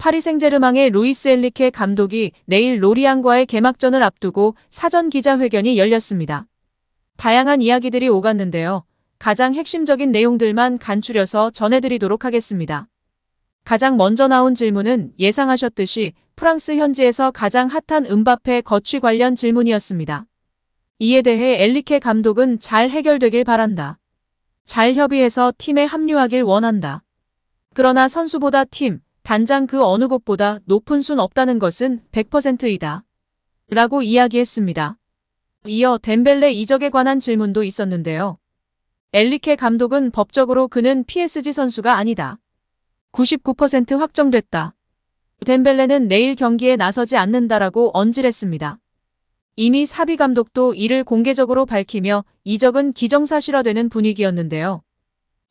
파리 생제르맹의 루이스 엔리케 감독이 내일 로리앙과의 개막전을 앞두고 사전 기자회견이 열렸습니다. 다양한 이야기들이 오갔는데요. 가장 핵심적인 내용들만 간추려서 전해드리도록 하겠습니다. 가장 먼저 나온 질문은 예상하셨듯이 프랑스 현지에서 가장 핫한 음바페 거취 관련 질문이었습니다. 이에 대해 엔리케 감독은 잘 해결되길 바란다. 잘 협의해서 팀에 합류하길 원한다. 그러나 선수보다 팀, 단장 그 어느 곳보다 높은 순 없다는 것은 100%이다. 라고 이야기했습니다. 이어 덴벨레 이적에 관한 질문도 있었는데요. 엔리케 감독은 법적으로 그는 PSG 선수가 아니다. 99% 확정됐다. 덴벨레는 내일 경기에 나서지 않는다라고 언질했습니다. 이미 사비 감독도 이를 공개적으로 밝히며 이적은 기정사실화되는 분위기였는데요.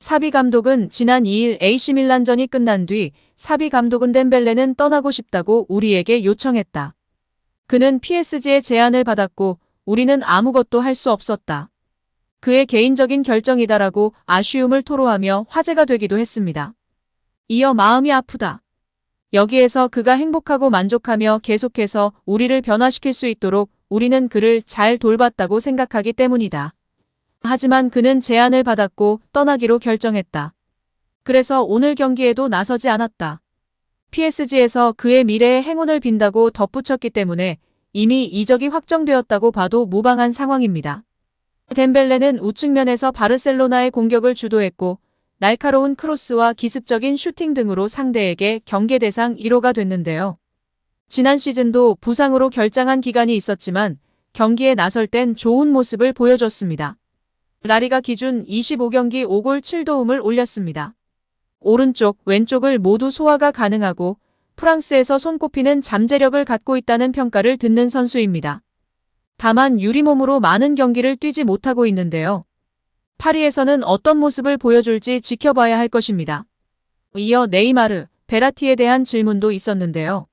사비 감독은 지난 2일 AC밀란전이 끝난 뒤 사비 감독은 덴벨레는 떠나고 싶다고 우리에게 요청했다. 그는 PSG의 제안을 받았고 우리는 아무것도 할 수 없었다. 그의 개인적인 결정이다라고 아쉬움을 토로하며 화제가 되기도 했습니다. 이어 마음이 아프다. 여기에서 그가 행복하고 만족하며 계속해서 우리를 변화시킬 수 있도록 우리는 그를 잘 돌봤다고 생각하기 때문이다. 하지만 그는 제안을 받았고 떠나기로 결정했다. 그래서 오늘 경기에도 나서지 않았다. PSG에서 그의 미래에 행운을 빈다고 덧붙였기 때문에 이미 이적이 확정되었다고 봐도 무방한 상황입니다. 덴벨레는 우측면에서 바르셀로나의 공격을 주도했고 날카로운 크로스와 기습적인 슈팅 등으로 상대에게 경계 대상 1호가 됐는데요. 지난 시즌도 부상으로 결장한 기간이 있었지만 경기에 나설 땐 좋은 모습을 보여줬습니다. 라리가 기준 25경기 5골 7도움을 올렸습니다. 오른쪽, 왼쪽을 모두 소화가 가능하고 프랑스에서 손꼽히는 잠재력을 갖고 있다는 평가를 듣는 선수입니다. 다만 유리몸으로 많은 경기를 뛰지 못하고 있는데요. 파리에서는 어떤 모습을 보여줄지 지켜봐야 할 것입니다. 이어 네이마르, 베라티에 대한 질문도 있었는데요.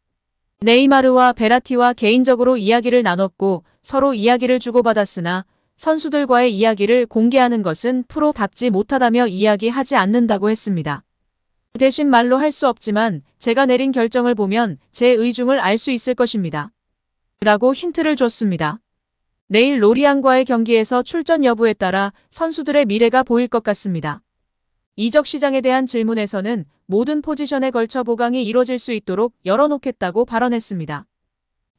네이마르와 베라티와 개인적으로 이야기를 나눴고 서로 이야기를 주고받았으나 선수들과의 이야기를 공개하는 것은 프로답지 못하다며 이야기하지 않는다고 했습니다. 대신 말로 할 수 없지만 제가 내린 결정을 보면 제 의중을 알 수 있을 것입니다. 라고 힌트를 줬습니다. 내일 로리앙과의 경기에서 출전 여부에 따라 선수들의 미래가 보일 것 같습니다. 이적 시장에 대한 질문에서는 모든 포지션에 걸쳐 보강이 이뤄질 수 있도록 열어놓겠다고 발언했습니다.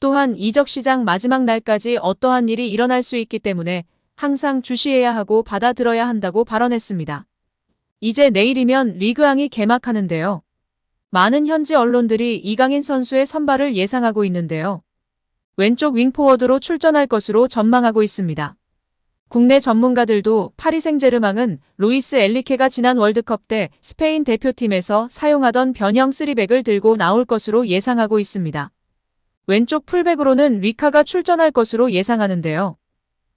또한 이적 시장 마지막 날까지 어떠한 일이 일어날 수 있기 때문에 항상 주시해야 하고 받아들여야 한다고 발언했습니다. 이제 내일이면 리그앙이 개막하는데요. 많은 현지 언론들이 이강인 선수의 선발을 예상하고 있는데요. 왼쪽 윙포워드로 출전할 것으로 전망하고 있습니다. 국내 전문가들도 파리 생제르맹은 루이스 엔리케가 지난 월드컵 때 스페인 대표팀에서 사용하던 변형 3백을 들고 나올 것으로 예상하고 있습니다. 왼쪽 풀백으로는 리카가 출전할 것으로 예상하는데요.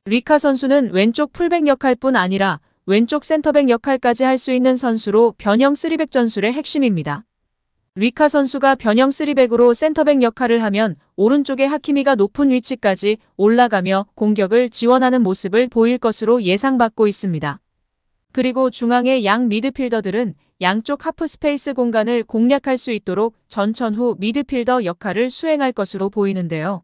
리카 선수는 왼쪽 풀백 역할뿐 아니라 왼쪽 센터백 역할까지 할 수 있는 선수로 변형 3백 전술의 핵심입니다. 리카 선수가 변형 3백으로 센터백 역할을 하면 오른쪽에 하키미가 높은 위치까지 올라가며 공격을 지원하는 모습을 보일 것으로 예상받고 있습니다. 그리고 중앙의 양 미드필더들은 양쪽 하프 스페이스 공간을 공략할 수 있도록 전천후 미드필더 역할을 수행할 것으로 보이는데요.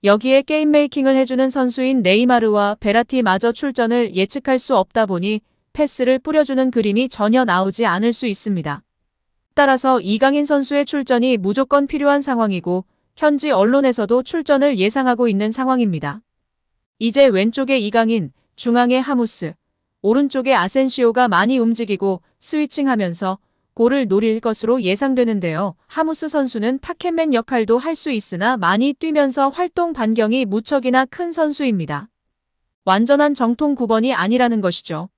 여기에 게임 메이킹을 해주는 선수인 네이마르와 베라티마저 출전을 예측할 수 없다 보니 패스를 뿌려주는 그림이 전혀 나오지 않을 수 있습니다. 따라서 이강인 선수의 출전이 무조건 필요한 상황이고 현지 언론에서도 출전을 예상하고 있는 상황입니다. 이제 왼쪽에 이강인, 중앙에 하무스, 오른쪽에 아센시오가 많이 움직이고 스위칭하면서 골을 노릴 것으로 예상되는데요. 하무스 선수는 타켓맨 역할도 할 수 있으나 많이 뛰면서 활동 반경이 무척이나 큰 선수입니다. 완전한 정통 9번이 아니라는 것이죠.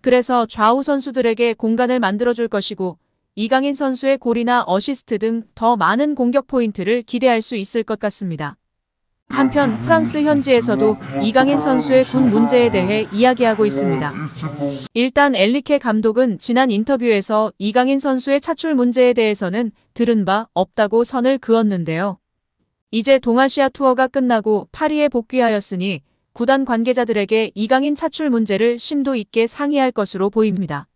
그래서 좌우 선수들에게 공간을 만들어줄 것이고 이강인 선수의 골이나 어시스트 등 더 많은 공격 포인트를 기대할 수 있을 것 같습니다. 한편 프랑스 현지에서도 이강인 선수의 군 문제에 대해 이야기하고 있습니다. 일단 엔리케 감독은 지난 인터뷰에서 이강인 선수의 차출 문제에 대해서는 들은 바 없다고 선을 그었는데요. 이제 동아시아 투어가 끝나고 파리에 복귀하였으니 구단 관계자들에게 이강인 차출 문제를 심도 있게 상의할 것으로 보입니다.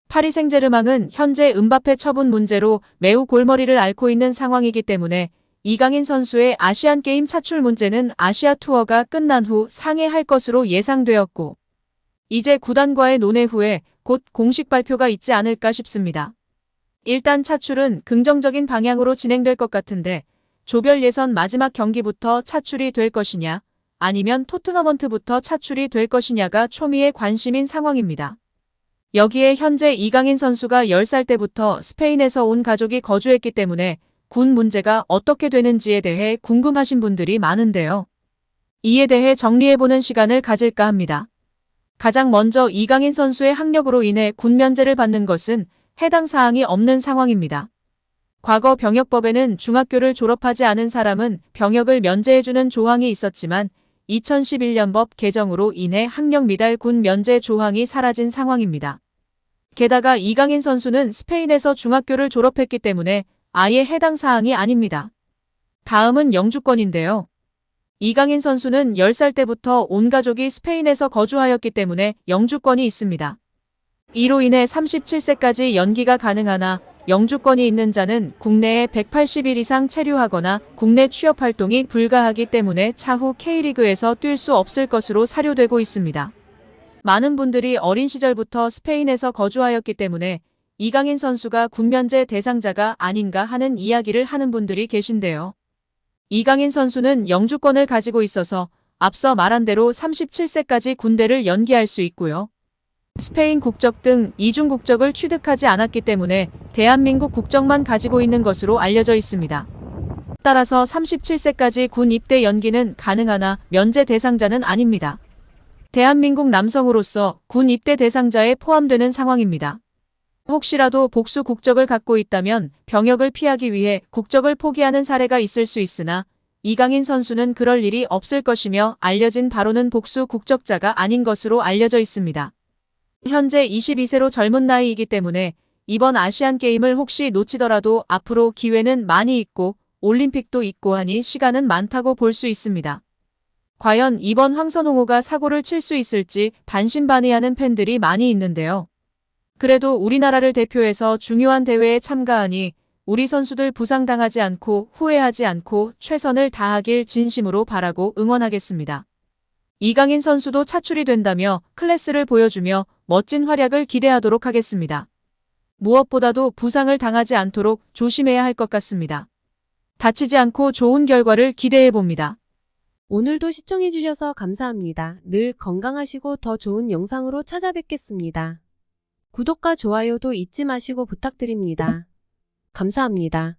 파리 생제르맹은 현재 음바페 처분 문제로 매우 골머리를 앓고 있는 상황이기 때문에 이강인 선수의 아시안게임 차출 문제는 아시아 투어가 끝난 후 상회할 것으로 예상되었고, 이제 구단과의 논의 후에 곧 공식 발표가 있지 않을까 싶습니다. 일단 차출은 긍정적인 방향으로 진행될 것 같은데, 조별 예선 마지막 경기부터 차출이 될 것이냐, 아니면 토트넘먼트부터 차출이 될 것이냐가 초미의 관심인 상황입니다. 여기에 현재 이강인 선수가 10살 때부터 스페인에서 온 가족이 거주했기 때문에 군 문제가 어떻게 되는지에 대해 궁금하신 분들이 많은데요. 이에 대해 정리해보는 시간을 가질까 합니다. 가장 먼저 이강인 선수의 학력으로 인해 군 면제를 받는 것은 해당 사항이 없는 상황입니다. 과거 병역법에는 중학교를 졸업하지 않은 사람은 병역을 면제해주는 조항이 있었지만 2011년 법 개정으로 인해 학력 미달 군 면제 조항이 사라진 상황입니다. 게다가 이강인 선수는 스페인에서 중학교를 졸업했기 때문에 아예 해당 사항이 아닙니다. 다음은 영주권인데요. 이강인 선수는 10살 때부터 온 가족이 스페인에서 거주하였기 때문에 영주권이 있습니다. 이로 인해 37세까지 연기가 가능하나 영주권이 있는 자는 국내에 180일 이상 체류하거나 국내 취업 활동이 불가하기 때문에 차후 K리그에서 뛸 수 없을 것으로 사료되고 있습니다. 많은 분들이 어린 시절부터 스페인에서 거주하였기 때문에 이강인 선수가 군면제 대상자가 아닌가 하는 이야기를 하는 분들이 계신데요. 이강인 선수는 영주권을 가지고 있어서 앞서 말한 대로 37세까지 군대를 연기할 수 있고요. 스페인 국적 등 이중 국적을 취득하지 않았기 때문에 대한민국 국적만 가지고 있는 것으로 알려져 있습니다. 따라서 37세까지 군 입대 연기는 가능하나 면제 대상자는 아닙니다. 대한민국 남성으로서 군 입대 대상자에 포함되는 상황입니다. 혹시라도 복수 국적을 갖고 있다면 병역을 피하기 위해 국적을 포기하는 사례가 있을 수 있으나 이강인 선수는 그럴 일이 없을 것이며 알려진 바로는 복수 국적자가 아닌 것으로 알려져 있습니다. 현재 22세로 젊은 나이이기 때문에 이번 아시안게임을 혹시 놓치더라도 앞으로 기회는 많이 있고 올림픽도 있고 하니 시간은 많다고 볼 수 있습니다. 과연 이번 황선홍호가 사고를 칠 수 있을지 반신반의하는 팬들이 많이 있는데요. 그래도 우리나라를 대표해서 중요한 대회에 참가하니 우리 선수들 부상당하지 않고 후회하지 않고 최선을 다하길 진심으로 바라고 응원하겠습니다. 이강인 선수도 차출이 된다며 클래스를 보여주며 멋진 활약을 기대하도록 하겠습니다. 무엇보다도 부상을 당하지 않도록 조심해야 할 것 같습니다. 다치지 않고 좋은 결과를 기대해봅니다. 오늘도 시청해주셔서 감사합니다. 늘 건강하시고 더 좋은 영상으로 찾아뵙겠습니다. 구독과 좋아요도 잊지 마시고 부탁드립니다. 감사합니다.